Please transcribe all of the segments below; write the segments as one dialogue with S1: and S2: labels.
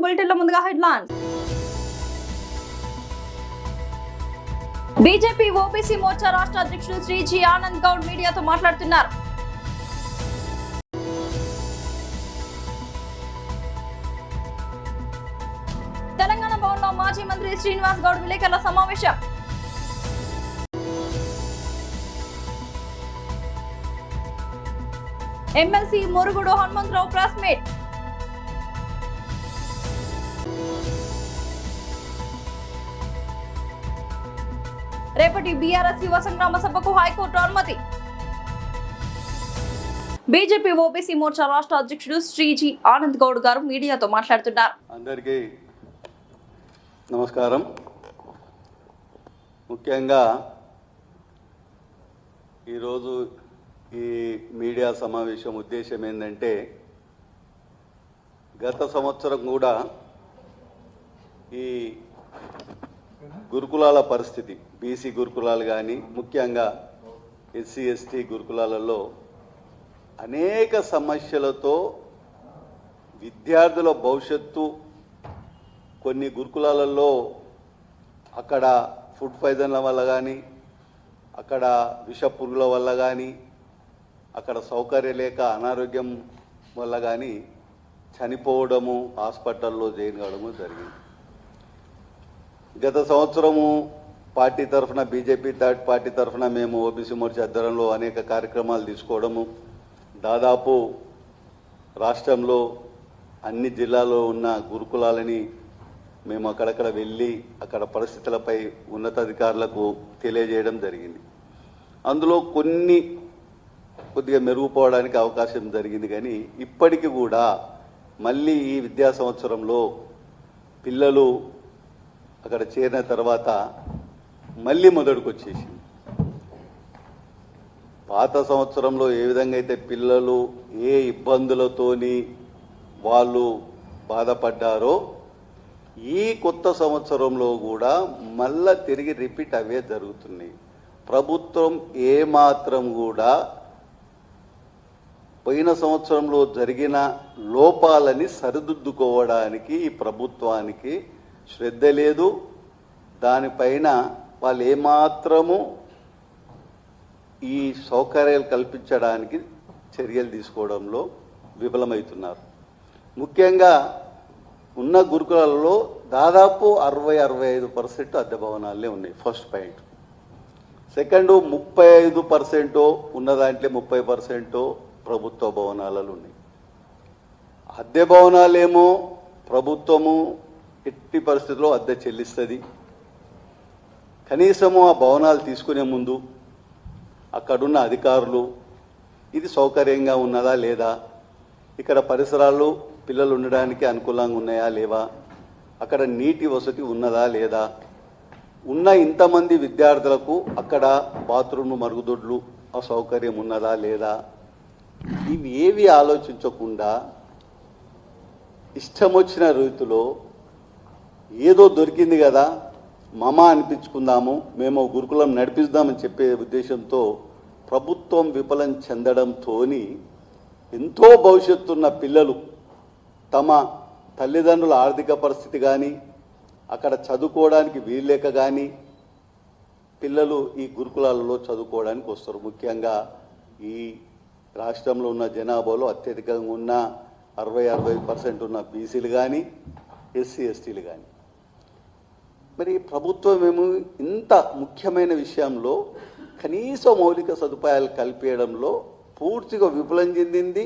S1: బులెటిన్లో ముందుగా headlines. BJP OBC Morcha రాష్ట్ర అధ్యక్షుడు శ్రీ జి ఆనంద్ గౌడ్ మీడియాతో మాట్లాడుతున్నారు. తెలంగాణ భవన్లో మాజీ మంత్రి శ్రీనివాస్ గౌడ్ విలేకరుల సమావేశం. MLC Murugudu Hanumantharao press meet. రేపటి బీఆర్ఎస్ యువ సంగ్రామ సభకు హైకోర్టు అనుమతి. బీజేపీ ఓబీసీ మోర్చా రాష్ట్ర అధ్యక్షుడు శ్రీ జి ఆనంద్ గౌడ్ గారు మీడియాతో మాట్లాడుతున్నారు.
S2: అందరికీ నమస్కారం. ముఖ్యంగా ఈరోజు ఈ మీడియా సమావేశం ఉద్దేశం ఏంటంటే, గత సంవత్సరం కూడా ఈ గురుకులాల పరిస్థితి, బీసీ గురుకులాలు కానీ ముఖ్యంగా ఎస్సీ ఎస్టీ గురుకులాలలో అనేక సమస్యలతో విద్యార్థుల భవిష్యత్తు, కొన్ని గురుకులాలలో అక్కడ ఫుడ్ పాయిజన్ల వల్ల కానీ, అక్కడ విష పురుగుల వల్ల కానీ, అక్కడ సౌకర్యం లేక అనారోగ్యం వల్ల కానీ చనిపోవడము, హాస్పిటల్లో జాయిన్ కావడము జరిగింది. గత సంవత్సరము పార్టీ తరఫున, బీజేపీ థర్డ్ పార్టీ తరఫున మేము ఓబీసీ మోర్చా ఆధ్వర్యంలో అనేక కార్యక్రమాలు తీసుకోవడము, దాదాపు రాష్ట్రంలో అన్ని జిల్లాల్లో ఉన్న గురుకులాలని మేము అక్కడక్కడ వెళ్ళి అక్కడ పరిస్థితులపై ఉన్నతాధికారులకు తెలియజేయడం జరిగింది. అందులో కొద్దిగా మెరుగుపోవడానికి అవకాశం జరిగింది. కానీ ఇప్పటికీ కూడా మళ్ళీ ఈ విద్యా సంవత్సరంలో పిల్లలు అక్కడ చేరిన తర్వాత మళ్ళీ మొదటికి వచ్చేసింది. పాత సంవత్సరంలో ఏ విధంగా అయితే పిల్లలు ఏ ఇబ్బందులతోని వాళ్ళు బాధపడ్డారో, ఈ కొత్త సంవత్సరంలో కూడా మళ్ళా తిరిగి రిపీట్ అవే జరుగుతున్నాయి. ప్రభుత్వం ఏమాత్రం కూడా పోయిన సంవత్సరంలో జరిగిన లోపాలని సరిదిద్దుకోవడానికి ఈ ప్రభుత్వానికి శ్రద్ధ లేదు. దానిపైన వాళ్ళు ఏమాత్రము ఈ సౌకర్యాలు కల్పించడానికి చర్యలు తీసుకోవడంలో విఫలమవుతున్నారు. ముఖ్యంగా ఉన్న గురుకులాలలో దాదాపు 60-65% అద్దె భవనాలే ఉన్నాయి. First point. సెకండ్, 35% ఉన్న దాంట్లో 30% ప్రభుత్వ భవనాలలో ఉన్నాయి. అద్దె భవనాలేమో ప్రభుత్వము ఎట్టి పరిస్థితుల్లో అద్దె చెల్లిస్తుంది. కనీసము ఆ భవనాలు తీసుకునే ముందు అక్కడున్న అధికారులు ఇది సౌకర్యంగా ఉన్నదా లేదా, ఇక్కడ పరిసరాలు పిల్లలు ఉండడానికి అనుకూలంగా ఉన్నాయా లేవా, అక్కడ నీటి వసతి ఉన్నదా లేదా, ఉన్న ఇంతమంది విద్యార్థులకు అక్కడ బాత్రూమ్, మరుగుదొడ్లు ఆ సౌకర్యం ఉన్నదా లేదా, ఇవి ఏవి ఆలోచించకుండా ఇష్టం వచ్చిన రీతిలో ఏదో దొరికింది కదా మమ అనిపించుకుందాము, మేము గురుకులం నడిపిద్దామని చెప్పే ఉద్దేశంతో ప్రభుత్వం విఫలం చెందడంతో ఎంతో భవిష్యత్తున్న పిల్లలు తమ తల్లిదండ్రుల ఆర్థిక పరిస్థితి కానీ, అక్కడ చదువుకోవడానికి వీల్లేక కానీ పిల్లలు ఈ గురుకులాలలో చదువుకోవడానికి వస్తారు. ముఖ్యంగా ఈ రాష్ట్రంలో ఉన్న జనాభాలో అత్యధికంగా ఉన్న 60-65% ఉన్న బీసీలు కానీ, ఎస్సీ ఎస్టీలు కానీ. మరి ప్రభుత్వం ఏమో ఇంత ముఖ్యమైన విషయంలో కనీస మౌలిక సదుపాయాలు కల్పించడంలో పూర్తిగా విఫలం చెందింది.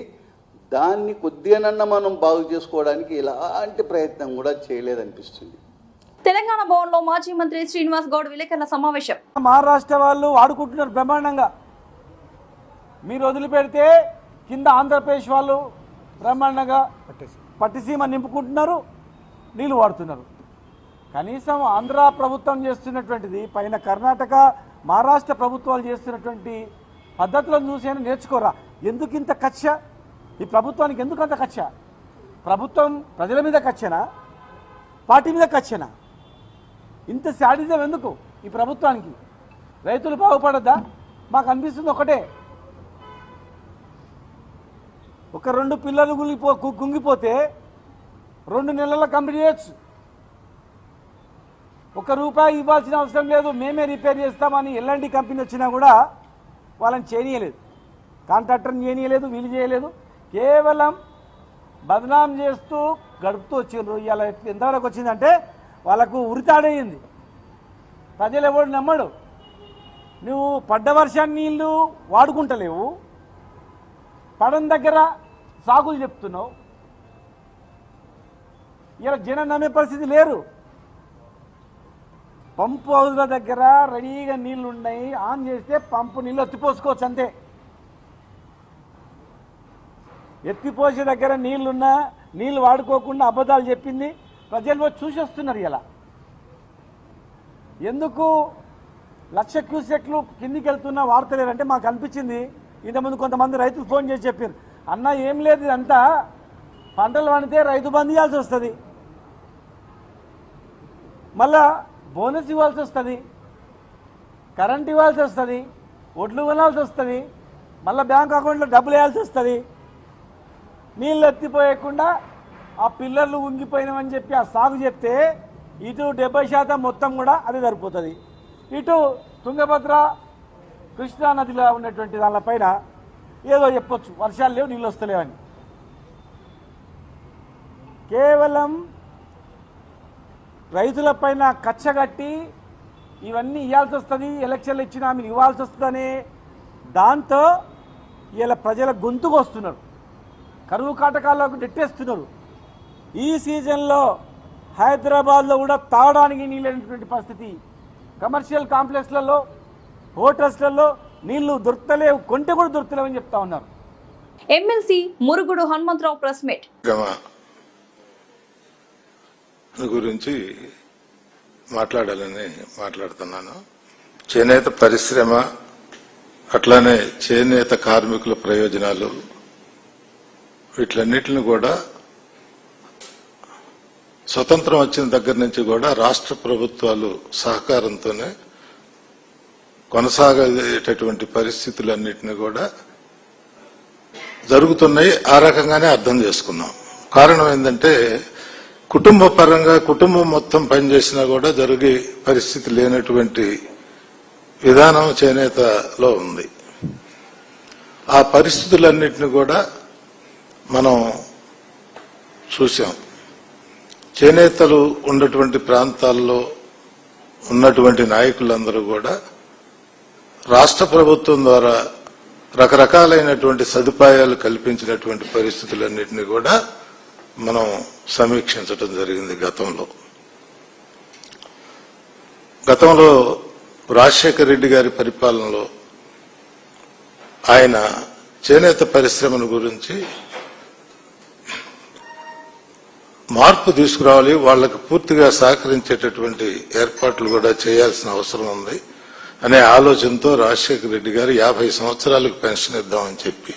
S2: దాన్ని కొద్దిగానన్నా మనం బాగు చేసుకోవడానికి ఎలాంటి ప్రయత్నం కూడా చేయలేదనిపిస్తుంది.
S1: తెలంగాణ భవన్లో మాజీ మంత్రి శ్రీనివాస్ గౌడ్ విలేకరుల సమావేశం.
S3: మహారాష్ట్ర వాళ్ళు ఆడుకుంటున్నారు బ్రహ్మాండంగా. మీరు వదిలిపెడితే కింద ఆంధ్రప్రదేశ్ వాళ్ళు బ్రహ్మాండంగా పట్టిసీమ నింపుకుంటున్నారు, నీళ్ళు వాడుతున్నారు. కనీసం ఆంధ్ర ప్రభుత్వం చేస్తున్నటువంటిది, పైన కర్ణాటక మహారాష్ట్ర ప్రభుత్వాలు చేస్తున్నటువంటి పద్ధతులను చూసి నేర్చుకోరా. ఎందుకు ఇంత కక్ష ఈ ప్రభుత్వానికి? ఎందుకు అంత కక్ష? ప్రభుత్వం ప్రజల మీద కక్షనా, పార్టీ మీద కక్షనా? ఇంత శాడిజం ఎందుకు ఈ ప్రభుత్వానికి? రైతులు బాగుపడద్దా? మాకు అనిపిస్తుంది ఒకటే, ఒక రెండు పిల్లలు కుంగిపోతే 2 నెలల్లో కంప్లీట్ చేయొచ్చు. ₹1 ఇవ్వాల్సిన అవసరం లేదు, మేమే రిపేర్ చేస్తామని ఎల్ఎన్టీ కంపెనీ వచ్చినా కూడా వాళ్ళని చేయనీయలేదు, కాంట్రాక్టర్ని చేయనీయలేదు, వీలు చేయలేదు. కేవలం బదనాం చేస్తూ గడుపుతూ వచ్చిండ్రు. ఇవాళ ఎంతవరకు వచ్చిందంటే వాళ్ళకు ఉరితాడయింది. ప్రజలు ఎవడు నమ్మడు. నువ్వు పడ్డ వర్షాన్ని నీళ్ళు వాడుకుంటలేవు, పడని దగ్గర సాగులు చెప్తున్నావు. ఇలా జనం నమ్మే పరిస్థితి లేరు. పంపు హౌజ్ల దగ్గర రెడీగా నీళ్లు ఉన్నాయి, ఆన్ చేస్తే పంపు నీళ్ళు ఎత్తిపోసుకోవచ్చు అంతే. ఎత్తిపోసే దగ్గర నీళ్లున్నా నీళ్ళు వాడుకోకుండా అబద్ధాలు చెప్పింది ప్రజలు చూసి వస్తున్నారు. ఇలా ఎందుకు 1,00,000 క్యూసెక్లు కిందికి వెళ్తున్నా వాడతలేరంటే మాకు అనిపించింది. ఇంతకుముందు కొంతమంది రైతులు ఫోన్ చేసి చెప్పారు, అన్న ఏం లేదు, ఇదంతా పంటలు పండితే రైతు బంద్ ఇవ్వాల్సి వస్తుంది, మళ్ళా బోనస్ ఇవ్వాల్సి వస్తుంది, కరెంట్ ఇవ్వాల్సి వస్తుంది, ఒడ్లు కొనాల్సి వస్తుంది, మళ్ళీ బ్యాంక్ అకౌంట్లో డబ్బులు వేయాల్సి వస్తుంది. నీళ్ళు ఎత్తిపోయకుండా ఆ పిల్లర్లు ఉంగిపోయినామని చెప్పి ఆ సాగు చెప్తే ఇటు 70% మొత్తం కూడా అది సరిపోతుంది. ఇటు తుంగభద్ర కృష్ణా నదిలో ఉన్నటువంటి దానిపైన ఏదో చెప్పొచ్చు, వర్షాలు లేవు, నీళ్ళు వస్తలేవని. కేవలం రైతులపైన కచ్చగట్టి ఇవన్నీ ఇవ్వాల్సి వస్తుంది, ఎలక్షన్లు ఇచ్చినా మీరు ఇవ్వాల్సి వస్తుందనే దాంతో ఇలా ప్రజల గొంతుకు వస్తున్నారు, కరువు కాటకాల్లోకి నెట్టేస్తున్నారు. ఈ సీజన్లో హైదరాబాద్లో కూడా తాగడానికి నీళ్ళైనటువంటి పరిస్థితి. కమర్షియల్ కాంప్లెక్స్లలో, హోటల్స్లలో నీళ్లు దొరుకుతలేవు, కొంటే కూడా దొరుకుతలేవని చెప్తా ఉన్నారు.
S1: MLC Murugudu Hanumantharao press meet
S4: గురించి మాట్లాడాలని మాట్లాడుతున్నాను. చేనేత పరిశ్రమ అట్లానే చేనేత కార్మికుల ప్రయోజనాలు వీటిలన్నిటిని కూడా స్వతంత్రం వచ్చిన దగ్గర నుంచి కూడా రాష్ట్ర ప్రభుత్వాలు సహకారంతోనే కొనసాగేటటువంటి పరిస్థితులన్నిటిని కూడా జరుగుతున్నాయి. ఆ రకంగానే అర్థం చేసుకున్నాం. కారణం ఏంటంటే కుటుంబ పరంగా కుటుంబం మొత్తం పనిచేసినా కూడా జరిగే పరిస్థితి లేనటువంటి విధానం చేనేతలో ఉంది. ఆ పరిస్థితులన్నిటిని కూడా మనం చూసాం. చేనేతలు ఉన్నటువంటి ప్రాంతాల్లో ఉన్నటువంటి నాయకులందరూ కూడా రాష్ట్ర ప్రభుత్వం ద్వారా రకరకాలైనటువంటి సదుపాయాలు కల్పించినటువంటి పరిస్థితులన్నింటినీ కూడా మనం సమీక్షించడం జరిగింది. గతంలో రాజశేఖర రెడ్డి గారి పరిపాలనలో ఆయన చేనేత పరిశ్రమను గురించి మార్పు తీసుకురావాలి, వాళ్లకు పూర్తిగా సహకరించేటటువంటి ఏర్పాట్లు కూడా చేయాల్సిన అవసరం ఉంది అనే ఆలోచనతో రాజశేఖర రెడ్డి గారు 50 సంవత్సరాలకు పెన్షన్ ఇద్దామని చెప్పి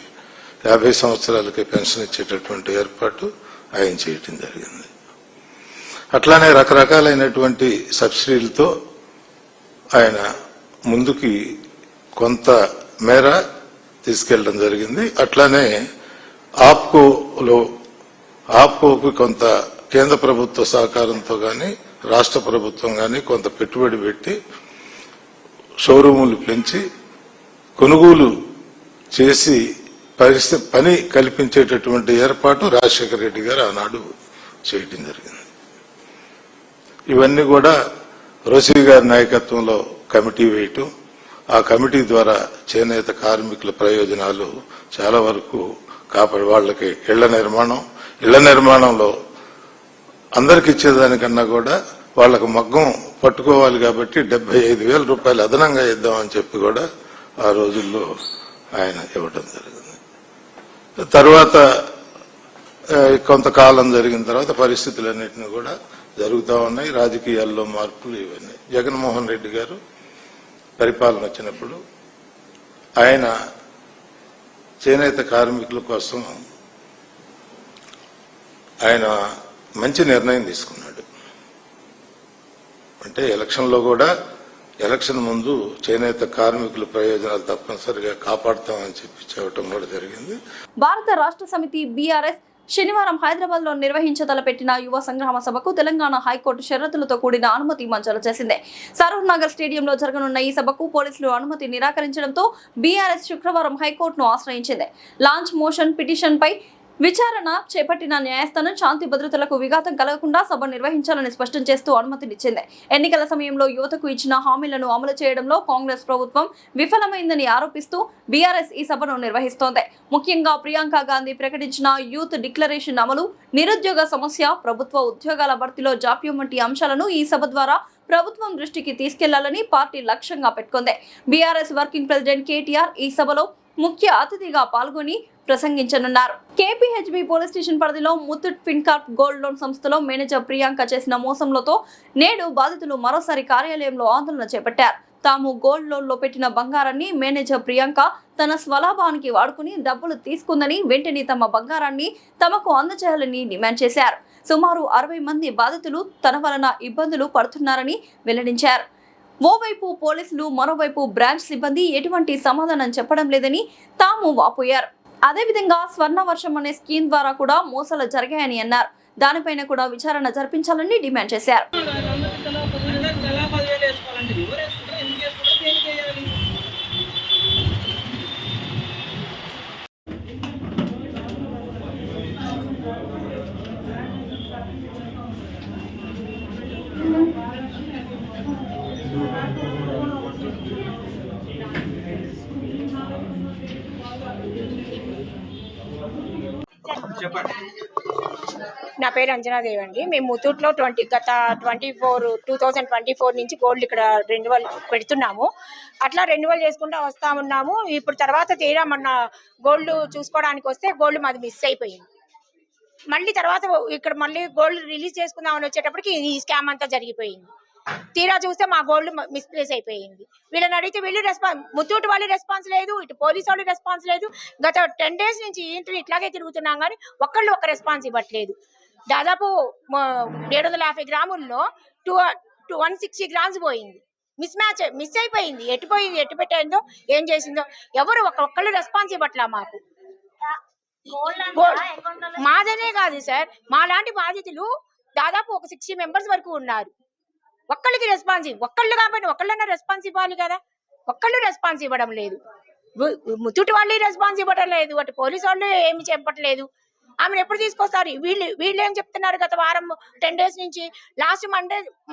S4: 50 సంవత్సరాలకి పెన్షన్ ఇచ్చేటటువంటి ఏర్పాటు ఆయన చేయటం జరిగింది. అట్లానే రకరకాలైనటువంటి సబ్సిడీలతో ఆయన ముందుకి కొంత మేర తీసుకెళ్లడం జరిగింది. అట్లానే ఆప్కోకి కొంత కేంద్ర ప్రభుత్వ సహకారంతో గాని రాష్ట్ర ప్రభుత్వం గాని కొంత పెట్టుబడి పెట్టి షోరూములు పెంచి కొనుగోలు చేసి పని కల్పించేటటువంటి ఏర్పాటు రాజశేఖర రెడ్డి గారు ఆనాడు చేయటం జరిగింది. ఇవన్నీ కూడా రోసి గారి నాయకత్వంలో కమిటీ వేయటం, ఆ కమిటీ ద్వారా చేనేత కార్మికుల ప్రయోజనాలు చాలా వరకు కాపాడి వాళ్ళకి ఇళ్ల నిర్మాణంలో అందరికి ఇచ్చేదానికన్నా కూడా వాళ్లకు మగ్గం పట్టుకోవాలి కాబట్టి 75,000 రూపాయలు అదనంగా ఇద్దామని చెప్పి కూడా ఆ రోజుల్లో ఆయన ఇవ్వడం జరిగింది. తర్వాత కొంతకాలం జరిగిన తర్వాత పరిస్థితులన్నింటినీ కూడా జరుగుతూ ఉన్నాయి. రాజకీయాల్లో మార్పులు ఇవన్నీ. జగన్మోహన్ రెడ్డి గారు పరిపాలన వచ్చినప్పుడు ఆయన చేనేత కార్మికుల కోసం ఆయన మంచి నిర్ణయం తీసుకున్నాడు. అంటే ఎలక్షన్లో కూడా ఎలక్షన్ ముందు చేనేత కార్మికుల ప్రయోజనాలు తప్పనిసరిగా కాపాడుతామని చెప్పి చెప్పడం కూడా జరిగింది.
S1: భారత రాష్ట్ర సమితి బీఆర్ఎస్ శనివారం హైదరాబాద్ లో నిర్వహించతలపెట్టిన యువ సంగ్రామ సభకు తెలంగాణ హైకోర్టు షరతులతో కూడిన అనుమతి మంజూరు చేసింది. సరూర్ నగర్ స్టేడియంలో జరగనున్న ఈ సభకు పోలీసులు అనుమతి నిరాకరించడంతో బీఆర్ఎస్ శుక్రవారం హైకోర్టును ఆశ్రయించింది. లాంచ్ మోషన్ పిటిషన్ పై విచారణ చేపట్టిన న్యాయస్థానం శాంతి భద్రతలకు విఘాతం కలగకుండా సభ నిర్వహించాలని స్పష్టం చేస్తూ అనుమతినిచ్చింది. ఎన్నికల సమయంలో యువతకు ఇచ్చిన హామీలను అమలు చేయడంలో కాంగ్రెస్ ప్రభుత్వం విఫలమైందని ఆరోపిస్తూ బీఆర్ఎస్ ఈ సభను నిర్వహిస్తోంది. ముఖ్యంగా ప్రియాంక గాంధీ ప్రకటించిన యూత్ డిక్లరేషన్ అమలు, నిరుద్యోగ సమస్య, ప్రభుత్వ ఉద్యోగాల భర్తీలో జాప్యం వంటి అంశాలను ఈ సభ ద్వారా ప్రభుత్వం దృష్టికి తీసుకెళ్లాలని పార్టీ లక్ష్యంగా పెట్టుకుంది. బీఆర్ఎస్ వర్కింగ్ ప్రెసిడెంట్ కేటీఆర్ ఈ సభలో ముఖ్య అతిథిగా పాల్గొని ప్రసంగించనున్నారు. కేపీహెచ్బీ పోలీస్ స్టేషన్ పరిధిలో ముత్తూట్ ఫిన్కార్ప్ గోల్డ్ లోన్ సంస్థలో మేనేజర్ ప్రియాంక చేసిన మోసంలతో నేడు బాధితులు మరోసారి కార్యాలయంలో ఆందోళన చేపట్టారు. తాము గోల్డ్ లోన్ లో పెట్టిన బంగారాన్ని మేనేజర్ ప్రియాంక తన స్వలాభానికి వాడుకుని డబ్బులు తీసుకుందని, వెంటనే తమ బంగారాన్ని తమకు అందజేయాలని డిమాండ్ చేశారు. సుమారు 60 మంది బాధితులు తన వలన ఇబ్బందులు పడుతున్నారని వెల్లడించారు. ఓవైపు పోలీసులు, మరోవైపు బ్రాంచ్ సిబ్బంది ఎటువంటి సమాధానం చెప్పడం లేదని తాము వాపోయారు. అదేవిధంగా స్వర్ణ వర్షం అనే స్కీమ్ ద్వారా కూడా మోసాలు జరిగాయని అన్నారు. దానిపైన కూడా విచారణ జరిపించాలని డిమాండ్ చేశారు.
S5: నా పేరు అంజనాదేవి అండి. మేము ముత్తూట్లో గత 2024 నుంచి గోల్డ్ ఇక్కడ రెన్యువల్ పెడుతున్నాము. అట్లా రెన్యువల్ చేసుకుంటూ వస్తా ఉన్నాము. ఇప్పుడు తర్వాత తీరా మొన్న గోల్డ్ చూసుకోవడానికి వస్తే గోల్డ్ మాది మిస్ అయిపోయింది. మళ్ళీ తర్వాత ఇక్కడ మళ్ళీ గోల్డ్ రిలీజ్ చేసుకుందామని వచ్చేటప్పటికి ఈ స్కామ్ అంతా జరిగిపోయింది. తీరా చూస్తే మా గోల్డ్ మిస్ప్లేస్ అయిపోయింది. వీళ్ళని అడిగితే వీళ్ళు ముత్తూట్ వాళ్ళు రెస్పాన్స్ లేదు, ఇటు పోలీసు వాళ్ళు రెస్పాన్స్ లేదు. గత 10 days నుంచి ఇంటిని ఇట్లాగే తిరుగుతున్నాం కానీ ఒక రెస్పాన్స్ ఇవ్వట్లేదు. దాదాపు 750 గ్రాముల్లో 160 గ్రామ్స్ పోయింది. మిస్ అయిపోయింది. ఎటు పెట్టిందో ఏం చేసిందో ఎవరు ఒక్కళ్ళు రెస్పాన్స్ ఇవ్వట్లా మాకు. మాదనే కాదు సార్, మా లాంటి బాధితులు దాదాపు ఒక 60 members వరకు ఉన్నారు. ఒక్కళ్ళకి రెస్పాన్స్ ఒక్కళ్ళు కాబట్టి ఒక్కళ్ళన్నా రెస్పాన్స్ ఇవ్వాలి కదా. ఒక్కళ్ళు రెస్పాన్స్ ఇవ్వడం లేదు. ముత్తూట్ వాళ్ళు రెస్పాన్స్ ఇవ్వడం లేదు, అటు పోలీసు వాళ్ళు ఏమి చెప్పట్లేదు. ఆమెను ఎప్పుడు తీసుకొస్తారు? వీళ్ళు ఏం చెప్తున్నారు? గత వారం 10 days నుంచి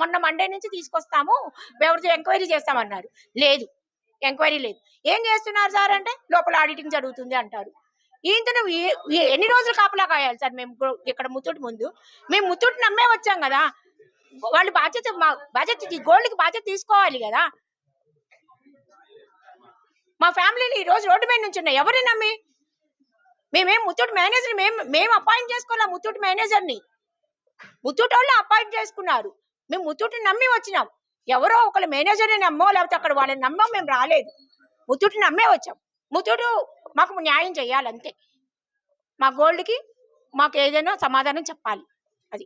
S5: మొన్న మండే నుంచి తీసుకొస్తాము, ఎవరితో ఎంక్వైరీ చేస్తామన్నారు. లేదు, ఎంక్వైరీ లేదు. ఏం చేస్తున్నారు సార్ అంటే లోపల ఆడిటింగ్ జరుగుతుంది అంటారు. ఈయనతో ఎన్ని రోజులు కాపలా కాయాలి సార్? మేము ఇక్కడ ముత్తూట్ ముందు మేము ముత్తూట్ నమ్మే వచ్చాం కదా. వాళ్ళు బాధ్యత గోల్డ్కి బాధ్యత తీసుకోవాలి కదా. మా ఫ్యామిలీని ఈ రోజు రోడ్డు మీద నుంచి ఉన్నాయి. ఎవరిని నమ్మి? మేమేం ముత్తూట్ మేనేజర్ మేము అపాయింట్ చేసుకోవాలి. ముత్తూట్ మేనేజర్ని ముత్తూట్ వాళ్ళు అపాయింట్ చేసుకున్నారు. మేము ముత్తూట్ని నమ్మి వచ్చినాం. ఎవరో ఒకళ్ళు మేనేజర్ని నమ్మో లేకపోతే అక్కడ వాళ్ళని నమ్మో మేము రాలేదు. ముత్తూట్ని నమ్మే వచ్చాం. ముత్తూట్ మాకు న్యాయం చేయాలంతే. మా గోల్డ్కి మాకు ఏదైనా సమాధానం చెప్పాలి. అది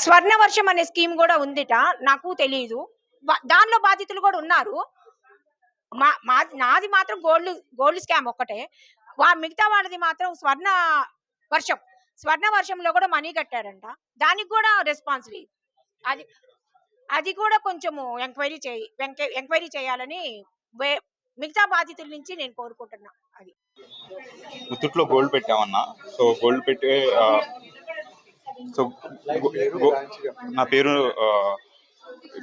S5: స్వర్ణ వర్షం అనే స్కీమ్ కూడా ఉందిట, నాకు తెలియదు. దానిలో బాధితులు కూడా ఉన్నారు. నాది మాత్రం గోల్డ్ స్కామ్ ఒక్కటే. మిగతా వాళ్ళది మాత్రం స్వర్ణ వర్షంలో కూడా మనీ కట్టారంట. దానికి కూడా రెస్పాన్స్ లేదు. అది కూడా కొంచెము ఎంక్వైరీ చేయాలని మిగతా బాధితుల నుంచి నేను కోరుకుంటున్నా. అది
S6: ముత్తూట్లో గోల్డ్ పెట్టామన్నా. సో గోల్డ్ పెట్టే నా పేరు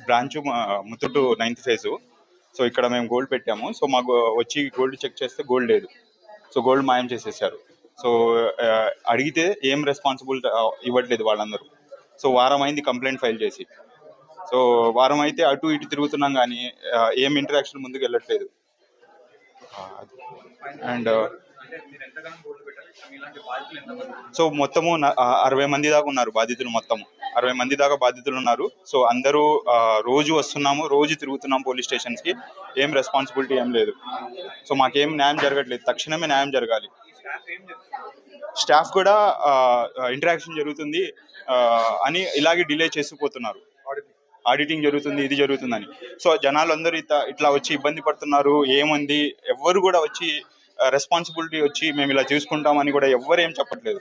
S6: branch Muthoot 9th phase. So ఇక్కడ మేము గోల్డ్ పెట్టాము. సో మాకు వచ్చి గోల్డ్ చెక్ చేస్తే గోల్డ్ లేదు. సో గోల్డ్ మాయం చేసేసారు. సో అడిగితే ఏం రెస్పాన్సిబుల్ ఇవ్వట్లేదు వాళ్ళందరూ. సో వారం అయింది కంప్లైంట్ ఫైల్ చేసి. సో వారం అయితే అటు ఇటు తిరుగుతున్నాం కానీ ఏం ఇంటరాక్షన్ ముందుకు వెళ్ళట్లేదు. అండ్ సో మొత్తము 60 మంది దాకా ఉన్నారు బాధితులు. మొత్తము 60 మంది దాకా బాధితులు ఉన్నారు. సో అందరూ రోజు వస్తున్నాము, రోజు తిరుగుతున్నాం పోలీస్ స్టేషన్స్కి. ఏం రెస్పాన్సిబిలిటీ ఏం లేదు. సో మాకేం న్యాయం జరగట్లేదు. తక్షణమే న్యాయం జరగాలి. స్టాఫ్ కూడా ఇంటరాక్షన్ జరుగుతుంది అని ఇలాగే డిలే చేసిపోతున్నారు. ఆడిటింగ్ జరుగుతుంది, ఇది జరుగుతుందని. సో జనాలు అందరూ ఇట్లా వచ్చి ఇబ్బంది పడుతున్నారు. ఏముంది, ఎవ్వరు కూడా వచ్చి రెస్పాన్సిబిలిటీ వచ్చి మేము ఇలా చూసుకుంటామని కూడా ఎవ్వరు ఏం చెప్పట్లేదు.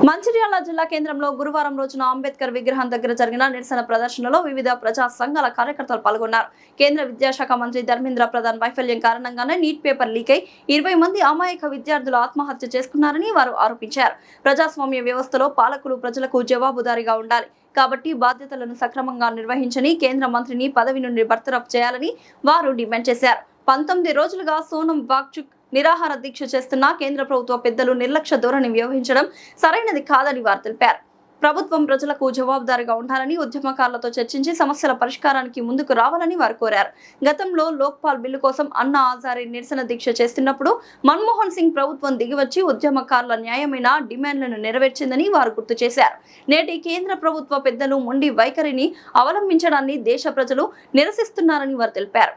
S1: మంచిర్యాల జిల్లా కేంద్రంలో గురువారం రోజున అంబేద్కర్ విగ్రహం దగ్గర జరిగిన నిరసన ప్రదర్శనలో వివిధ ప్రజా సంఘాల కార్యకర్తలు పాల్గొన్నారు. కేంద్ర విద్యాశాఖ మంత్రి ధర్మేంద్ర ప్రధాన్ వైఫల్యం కారణంగానే నీట్ పేపర్ లీక్ అయి 20 మంది అమాయక విద్యార్థులు ఆత్మహత్య చేసుకున్నారని వారు ఆరోపించారు. ప్రజాస్వామ్య వ్యవస్థలో పాలకులు ప్రజలకు జవాబుదారీగా ఉండాలి కాబట్టి బాధ్యతలను సక్రమంగా నిర్వహించని కేంద్ర మంత్రిని పదవి నుండి బర్తరఫ్ చేయాలని వారు డిమాండ్ చేశారు. 19 రోజులుగా సోనం వాంగ్చుక్ నిరాహార దీక్ష చేస్తున్న కేంద్ర ప్రభుత్వ పెద్దలు నిర్లక్ష్య ధోరణి వ్యవహరించడం సరైనది కాదని వారు తెలిపారు. ప్రభుత్వం ప్రజలకు జవాబుదారీగా ఉండాలని ఉద్యమకారులతో చర్చించి సమస్యల పరిష్కారానికి ముందుకు రావాలని వారు కోరారు. గతంలో లోక్పాల్ బిల్లు కోసం అన్నా హజారే నిరసన దీక్ష చేస్తున్నప్పుడు మన్మోహన్ సింగ్ ప్రభుత్వం దిగివచ్చి ఉద్యమకారుల న్యాయమైన డిమాండ్లను నెరవేర్చిందని వారు గుర్తు చేశారు. నేటి కేంద్ర ప్రభుత్వ పెద్దలు మొండి వైఖరిని అవలంబించడాన్ని దేశ ప్రజలు నిరసిస్తున్నారని వారు తెలిపారు.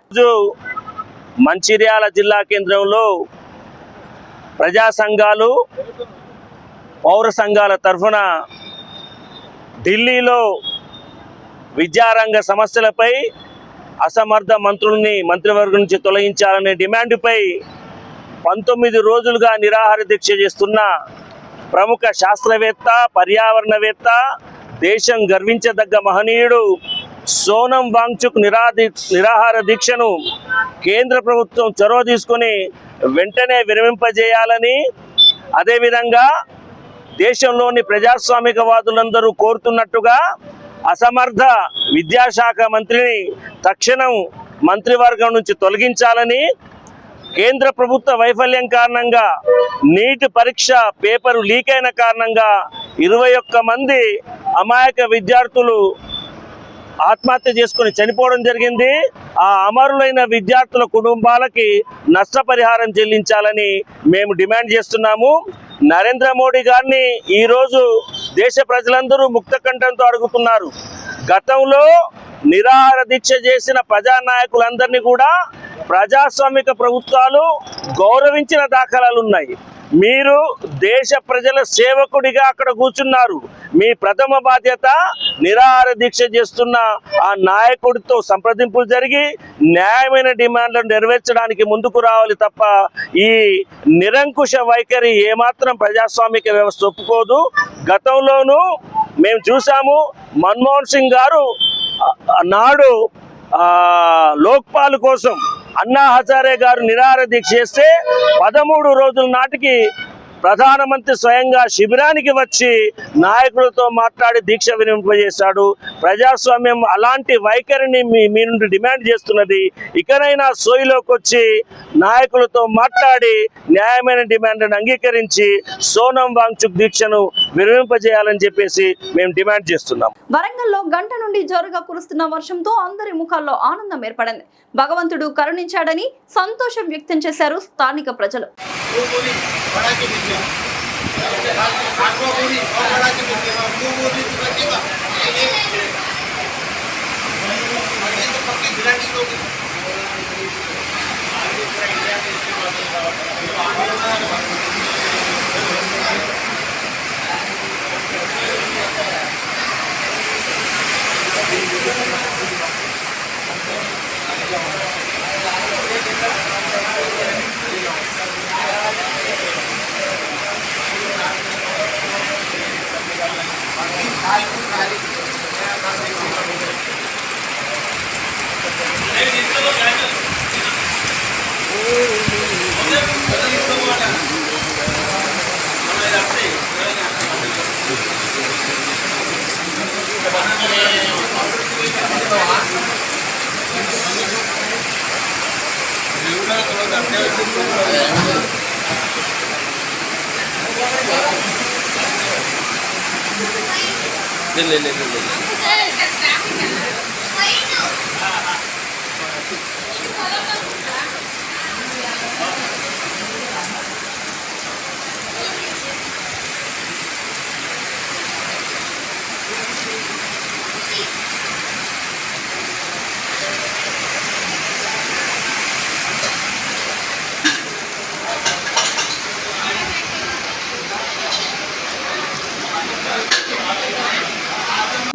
S7: మంచిర్యాల జిల్లా కేంద్రంలో ప్రజా సంఘాలు పౌర సంఘాల తరఫున ఢిల్లీలో విద్యారంగ సమస్యలపై అసమర్థ మంత్రుల్ని మంత్రివర్గం నుంచి తొలగించాలనే డిమాండ్పై 19 రోజులుగా నిరాహార దీక్ష చేస్తున్న ప్రముఖ శాస్త్రవేత్త పర్యావరణవేత్త దేశం గర్వించదగ్గ మహనీయుడు సోనం వాంగ్చుక్ నిరాహార దీక్షను కేంద్ర ప్రభుత్వం చొరవ తీసుకొని వెంటనే విరమింపజేయాలని, అదేవిధంగా దేశంలోని ప్రజాస్వామికవాదులందరూ కోరుతున్నట్టుగా అసమర్థ విద్యాశాఖ మంత్రిని తక్షణం మంత్రివర్గం నుంచి తొలగించాలని, కేంద్ర ప్రభుత్వ వైఫల్యం కారణంగా నీట్ పరీక్ష పేపరు లీక్ అయిన కారణంగా 21 మంది అమాయక విద్యార్థులు ఆత్మహత్య చేసుకుని చనిపోవడం జరిగింది. ఆ అమరులైన విద్యార్థుల కుటుంబాలకి నష్టపరిహారం చెల్లించాలని మేము డిమాండ్ చేస్తున్నాము. నరేంద్ర మోడీ గారిని ఈరోజు దేశ ప్రజలందరూ ముక్త కంఠంతో అడుగుతున్నారు. గతంలో నిరాహార దీక్ష చేసిన ప్రజానాయకులందరినీ కూడా ప్రజాస్వామిక ప్రభుత్వాలు గౌరవించిన దాఖలాలు ఉన్నాయి. మీరు దేశ ప్రజల సేవకుడిగా అక్కడ కూర్చున్నారు. మీ ప్రథమ బాధ్యత నిరాహార దీక్ష చేస్తున్న ఆ నాయకుడితో సంప్రదింపులు జరిగి న్యాయమైన డిమాండ్లను నెరవేర్చడానికి ముందుకు రావాలి తప్ప ఈ నిరంకుశ వైఖరి ఏమాత్రం ప్రజాస్వామిక వ్యవస్థ ఒప్పుకోదు. గతంలోనూ మేము చూసాము, మన్మోహన్ సింగ్ గారు నాడు లోక్పాల్ కోసం అన్నా హజారే గారు నిరాహార దీక్ష చేస్తే 13 రోజుల నాటికి ప్రధానమంత్రి స్వయంగా శిబిరానికి వచ్చి నాయకులతో మాట్లాడి దీక్ష విరమింపజేశాడు. ప్రజాస్వామ్యం అలాంటి వైఖరిని మీ నుండి డిమాండ్ చేస్తున్నది. ఇకనైనా సోయిలోకి వచ్చి నాయకులతో మాట్లాడి న్యాయమైన డిమాండ్లను అంగీకరించి సోనం వాంగ్చుక్ దీక్షను విరమింపజేయాలని చెప్పేసి మేము డిమాండ్ చేస్తున్నాం.
S1: వరంగల్లో గంట నుండి జోరుగా కురుస్తున్న వర్షంతో అందరి ముఖాల్లో ఆనందం ఏర్పడింది. భగవంతుడు కరుణించాడని సంతోషం వ్యక్తం చేశారు స్థానిక ప్రజలు.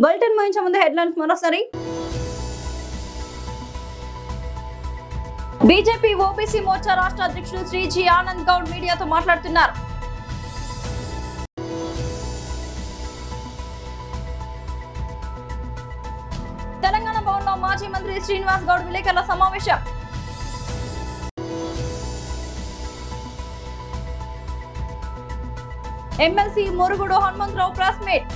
S1: బులెటిన్ ముగించే ముందు హెడ్లైన్స్ మరోసారి. బీజేపీ ఓబీసీ మోర్చా రాష్ట్ర అధ్యక్షుడు శ్రీ జి ఆనంద్ గౌడ్ మీడియాతో మాట్లాడుతున్నారు. మాజీ మంత్రి శ్రీనివాస్ గౌడ్ విలేకరుల సమావేశం. MLC Murugudu Hanumantharao press meet.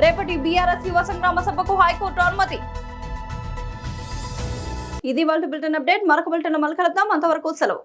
S1: రేపటి బీఆర్ఎస్ యువ సంగ్రామ సభకు హైకోర్టు అనుమతి. ఇది వాళ్ళ బులెటిన్ అప్డేట్. మరొక బులెటిన్ మళ్ళీ కలుద్దాం. అంతవరకు సెలవు.